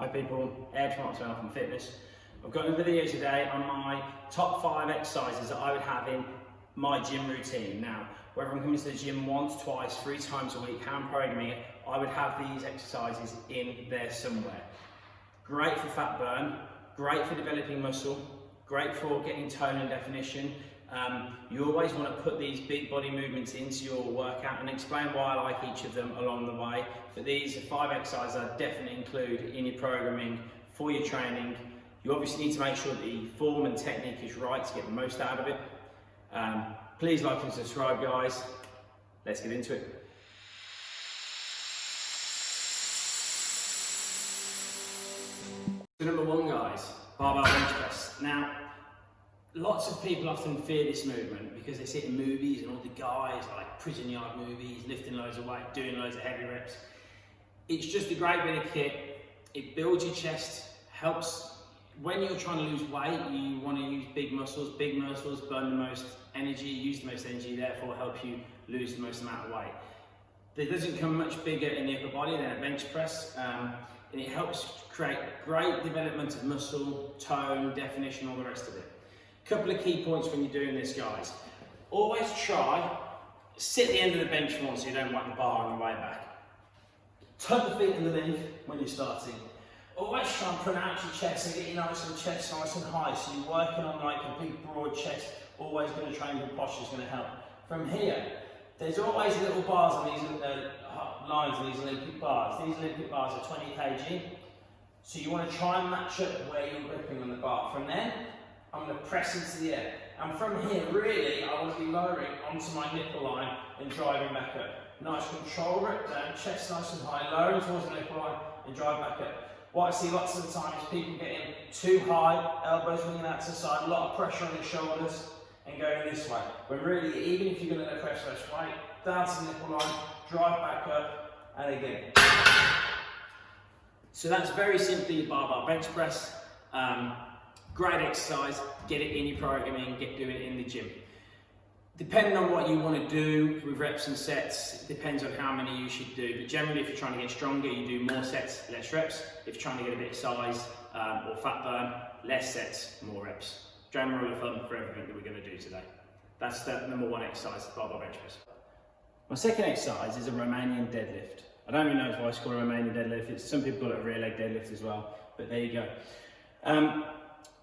Hi people, Ed from Health and Fitness. I've got another video today on my top 5 exercises that I would have in my gym routine. Now, whether I'm coming to the gym once, twice, 3 times a week, how I'm programming it, I would have these exercises in there somewhere. Great for fat burn, great for developing muscle, great for getting tone and definition. You always want to put these big body movements into your workout, and explain why I like each of them along the way. But these are 5 exercises I definitely include in your programming for your training. You obviously need to make sure that the form and technique is right to get the most out of it. Please like and subscribe, guys. Let's get into it. So number 1, guys, barbell bench press. Now, lots of people often fear this movement because they see it in movies and all the guys like prison yard movies, lifting loads of weight, doing loads of heavy reps. It's just a great bit of kit. It builds your chest, helps when you're trying to lose weight. You want to use big muscles burn the most energy, use the most energy, therefore help you lose the most amount of weight. It doesn't come much bigger in the upper body than a bench press, and it helps create great development of muscle, tone, definition, all the rest of it. Couple of key points when you're doing this, guys. Always try, sit at the end of the bench once so you don't whack the bar on the way back. Tuck the feet underneath when you're starting. Always try and pronounce your chest and get your chest nice and high, so you're working on like a big broad chest. Always going to train your posture, is going to help. From here, there's always little bars on these lines on these Olympic bars. These Olympic bars are 20 kg, so you want to try and match up where you're gripping on the bar. From there, I'm going to press into the air. And from here, really, I want to be lowering onto my nipple line and driving back up. Nice control grip down, chest nice and high, lowering towards the nipple line and drive back up. What I see lots of the time is people getting too high, elbows winging out to the side, a lot of pressure on the shoulders and going this way. When really, even if you're going to press less weight, down to the nipple line, drive back up, and again. So that's very simply your barbell bench press. Great exercise, get it in your programming, doing it in the gym. Depending on what you want to do with reps and sets, it depends on how many you should do. But generally, if you're trying to get stronger, you do more sets, less reps. If you're trying to get a bit of size or fat burn, less sets, more reps. General rule of thumb for everything that we're going to do today. That's the number 1 exercise, barbell bench press. My second exercise is a Romanian deadlift. I don't really know why it's called a Romanian deadlift. Some people call it a rear leg deadlift as well, but there you go.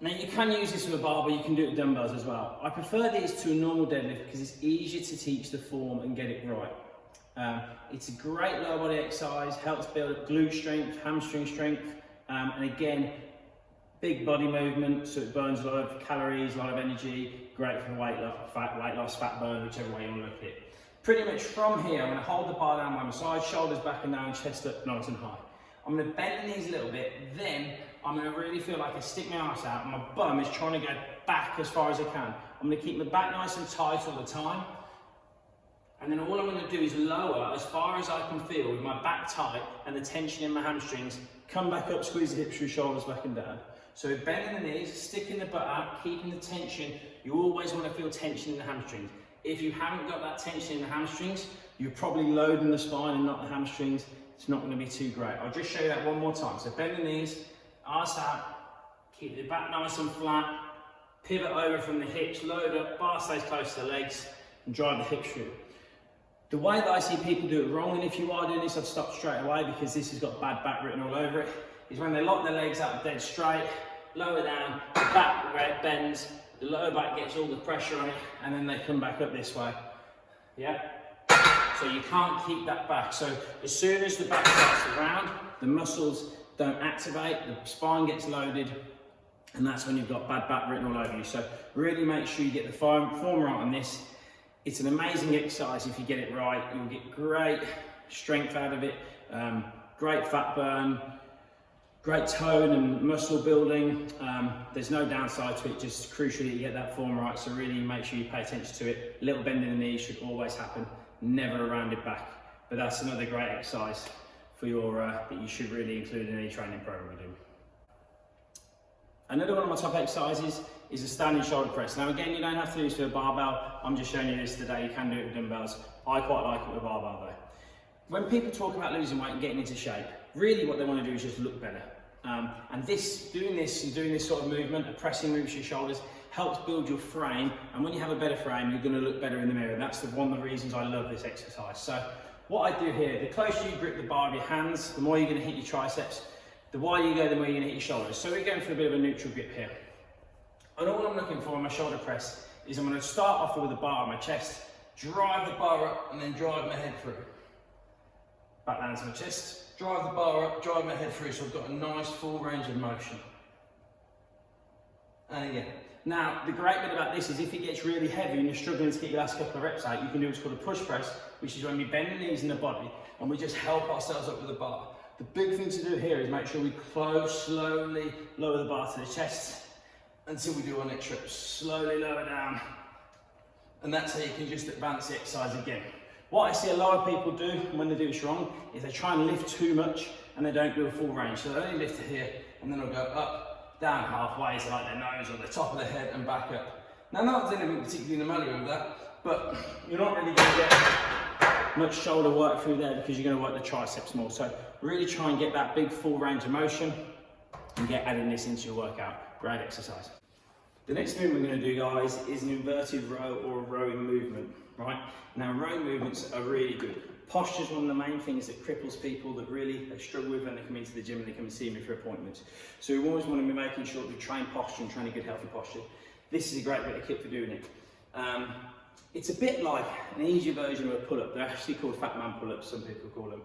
Now you can use this with a barbell, you can do it with dumbbells as well. I prefer these to a normal deadlift because it's easier to teach the form and get it right. It's a great lower body exercise, helps build up glute strength, hamstring strength, and again, big body movement, so it burns a lot of calories, a lot of energy, great for weight loss, fat burn, whichever way you want to look at it. Pretty much from here, I'm going to hold the bar down by my side, shoulders back and down, chest up nice and high. I'm going to bend the knees a little bit, then I'm going to really feel like I stick my arse out and my bum is trying to go back as far as I can. I'm going to keep my back nice and tight all the time. And then all I'm going to do is lower as far as I can feel with my back tight and the tension in my hamstrings. Come back up, squeeze the hips through, shoulders back and down. So bending the knees, sticking the butt out, keeping the tension. You always want to feel tension in the hamstrings. If you haven't got that tension in the hamstrings, you're probably loading the spine and not the hamstrings. It's not going to be too great. I'll just show you that one more time. So bend the knees, arse out, keep the back nice and flat, pivot over from the hips, load up, bar stays close to the legs, and drive the hips through. The way that I see people do it wrong, and if you are doing this, I'd stop straight away because this has got bad back written all over it, is when they lock their legs up dead straight, lower down, the back bends, the lower back gets all the pressure on it, and then they come back up this way. Yeah? So you can't keep that back. So as soon as the back starts to round, the muscles don't activate, the spine gets loaded, and that's when you've got bad back written all over you. So really make sure you get the form right on this. It's an amazing exercise if you get it right. You'll get great strength out of it, great fat burn, great tone and muscle building. There's no downside to it, just crucial that you get that form right. So really make sure you pay attention to it. A little bend in the knees should always happen, never a rounded back. But that's another great exercise for your that you should really include in any training program you do. Another one of my top exercises is a standing shoulder press. Now again, you don't have to do this with a barbell. I'm just showing you this today. You can do it with dumbbells. I quite like it with a barbell though. When people talk about losing weight and getting into shape, really what they want to do is just look better. And doing this sort of movement, a pressing movement with your shoulders, helps build your frame. And when you have a better frame, you're going to look better in the mirror. And that's one of the reasons I love this exercise. So what I do here, the closer you grip the bar with your hands, the more you're going to hit your triceps. The wider you go, the more you're going to hit your shoulders. So we're going for a bit of a neutral grip here. And all I'm looking for in my shoulder press is I'm going to start off with a bar on my chest, drive the bar up, and then drive my head through. Back down to my chest, drive the bar up, drive my head through, so I've got a nice full range of motion. And again. Now, the great bit about this is if it gets really heavy and you're struggling to get your last couple of reps out, you can do what's called a push press, which is when we bend the knees in the body and we just help ourselves up with the bar. The big thing to do here is make sure we slowly lower the bar to the chest until we do our next rep. Slowly lower down. And that's how you can just advance the exercise again. What I see a lot of people do when they do this wrong is they try and lift too much and they don't do a full range. So they only lift it here and then they'll go up, down halfway, so like their nose or the top of the head and back up. Now, not doing anything particularly in the manual with that, but you're not really going to get much shoulder work through there because you're going to work the triceps more. So really try and get that big full range of motion and get adding this into your workout. Great exercise. The next movement we're going to do, guys, is an inverted row or a rowing movement, right? Now, rowing movements are really good. Posture is one of the main things that cripples people that really they struggle with when they come into the gym and they come and see me for appointments. So we always want to be making sure that we train posture and train a good healthy posture. This is a great bit of kit for doing it. It's a bit like an easier version of a pull-up. They're actually called fat man pull-ups, some people call them.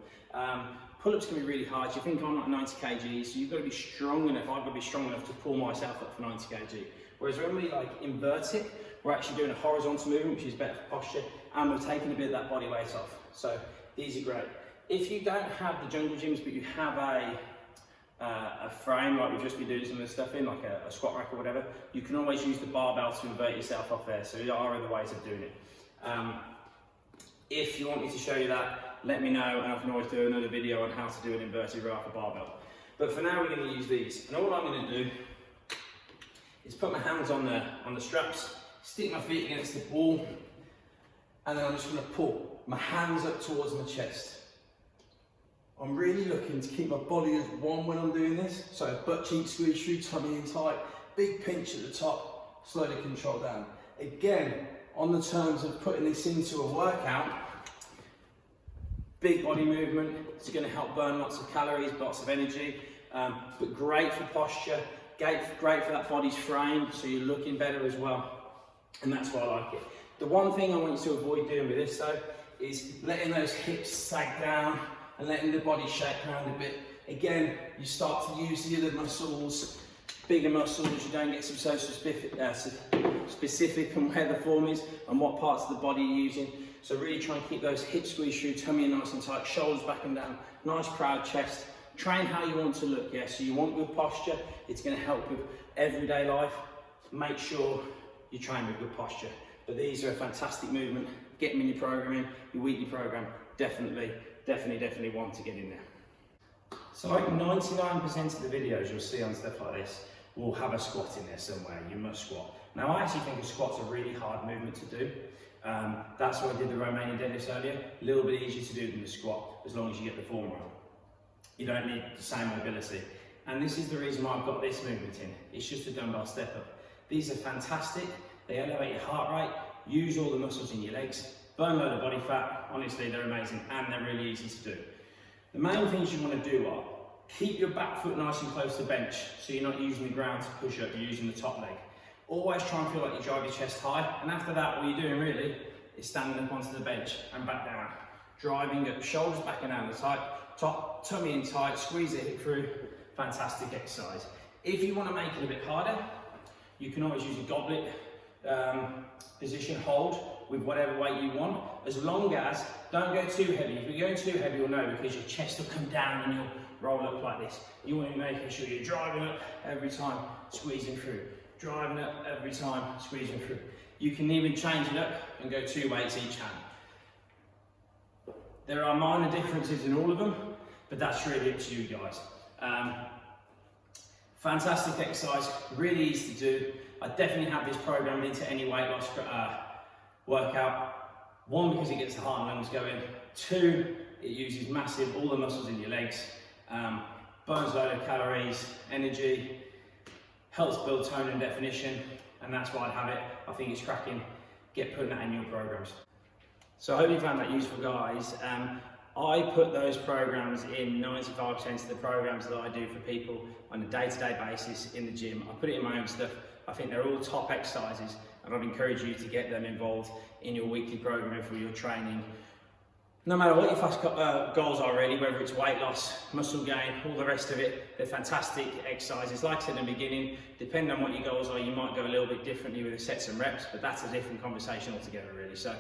Pull-ups can be really hard. You think I'm like 90 kg, so you've got to be strong enough, I've got to be strong enough to pull myself up for 90 kg. Whereas when we like invert it, we're actually doing a horizontal movement, which is better for posture, and we're taking a bit of that body weight off. So these are great. If you don't have the jungle gyms, but you have a frame, like we've just been doing some of the stuff in, like a squat rack or whatever, you can always use the barbell to invert yourself off there. So there are other ways of doing it. If you want me to show you that, let me know, and I can always do another video on how to do an inverted row off a barbell. But for now, we're going to use these. And all I'm going to do is put my hands on the straps, stick my feet against the wall, and then I'm just going to pull my hands up towards my chest. I'm really looking to keep my body as one when I'm doing this. So butt cheek squeeze through, tummy in tight, big pinch at the top, slowly control down. Again, on the terms of putting this into a workout, big body movement, it's going to help burn lots of calories, lots of energy, but great for posture, great for that body's frame, so you're looking better as well. And that's why I like it. The one thing I want you to avoid doing with this though, is letting those hips sag down and letting the body shake around a bit. Again, you start to use the other muscles, bigger muscles, you don't get so specific on where the form is and what parts of the body you're using. So really try and keep those hips squeezed through, tummy nice and tight, shoulders back and down, nice proud chest. Train how you want to look, yeah? So you want good posture, it's going to help with everyday life. Make sure you train with good posture. But these are a fantastic movement. Get them in your programming, your weekly program. Definitely want to get in there. So like 99% of the videos you'll see on stuff like this will have a squat in there somewhere. You must squat. Now I actually think a squat's a really hard movement to do. That's why I did the Romanian deadlifts earlier. A little bit easier to do than the squat, as long as you get the form right. You don't need the same mobility. And this is the reason why I've got this movement in. It's just a dumbbell step up. These are fantastic. They elevate your heart rate, use all the muscles in your legs, burn a load of body fat. Honestly, they're amazing and they're really easy to do. The main things you want to do are keep your back foot nice and close to bench, so you're not using the ground to push up, you're using the top leg. Always try and feel like you drive your chest high, and after that, what you're doing really is standing up onto the bench and back down. Driving up, shoulders back and down the top, tummy in tight, squeeze the hip through. Fantastic exercise. If you want to make it a bit harder, you can always use a goblet position hold with whatever weight you want, as long as don't go too heavy. If you're going too heavy, you'll know, because your chest will come down and you'll roll up like this. You want to be making sure you're driving up every time, squeezing through. Driving up every time, squeezing through. You can even change it up and go 2 weights each hand. There are minor differences in all of them, but that's really up to you guys. Fantastic exercise, really easy to do. I definitely have this programmed into any weight loss workout. 1, because it gets the heart and lungs going. 2, it uses all the muscles in your legs. burns a load of calories, energy, helps build tone and definition, and that's why I'd have it. I think it's cracking. Get putting that in your programs. So I hope you found that useful, guys. I put those programs in 95% of the programs that I do for people on a day-to-day basis in the gym. I put it in my own stuff. I think they're all top exercises, and I'd encourage you to get them involved in your weekly programming for your training. No matter what your fast goals are really, whether it's weight loss, muscle gain, all the rest of it, they're fantastic exercises. Like I said in the beginning, depending on what your goals are, you might go a little bit differently with the sets and reps, but that's a different conversation altogether really. So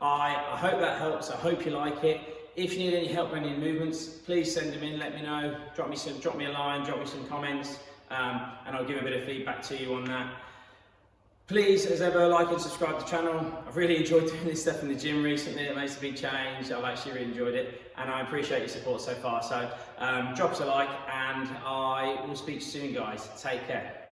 I hope that helps. I hope you like it. If you need any help with any movements, please send them in, let me know. Drop me a line, drop me some comments, and I'll give a bit of feedback to you on that. Please, as ever, like and subscribe to the channel. I've really enjoyed doing this stuff in the gym recently. It makes a big change. I've actually really enjoyed it, and I appreciate your support so far. So drop us a like, and I will speak to you soon, guys. Take care.